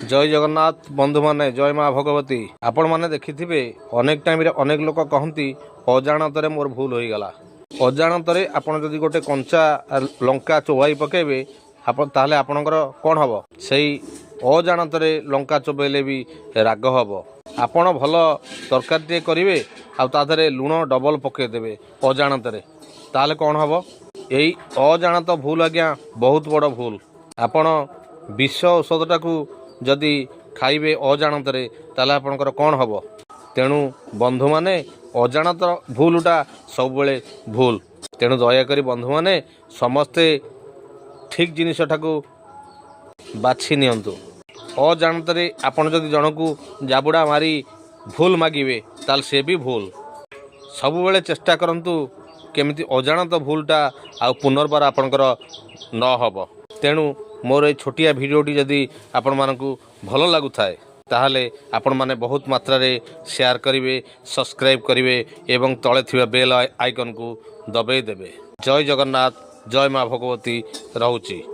जय जगन्नाथ बंधु माने जय माँ भगवती। आपण मैंने देखिथिबे अनेक टाइम रे अनेक लोक कहती अजाणतरे मोर भूल हो गला। अजाणतरे आपण जदि गोटे कंचा लंका चोबाई पकेबे ताहले आपणकर कौन हम से अजाणतरे लंका चोबेले भी राग हम। आपण भल तरकारी करेंगे आधे लुण डबल पकईदेवे अजाणतरे ताहले कौन हम। यही अजाणत भूल आज्ञा बहुत बड़ भूल। आपण विष औषधटा को जदि खाइबे अजाणतरे ताहले आपणकर कौन हम। तेणु बंधु माने अजाणत भूलटा सब भूल। तेणु दयाकोरी बंधु माने समस्ते ठीक जिनिसटा को बाछि नियंतु। अजाणतरे आपण जदि जनकू जाबुड़ा मारी भूल मागिबे ताल से भी भूल। सबुबेले चेष्टा करंतु केमिति अजाणत भूलटा आ पुनर्बार आपणकर न हब। तेणु मोर ए छोटिया भिडियोटी जदि आपण मानकू भल लागु थाए ताहले आपण माने बहुत मात्रा रे शेयर करिवे, सब्सक्राइब करिवे एवं तळे थिबा बेल आइकन को दबाई देबे। जय जगन्नाथ, जय माँ भगवती। रहूची।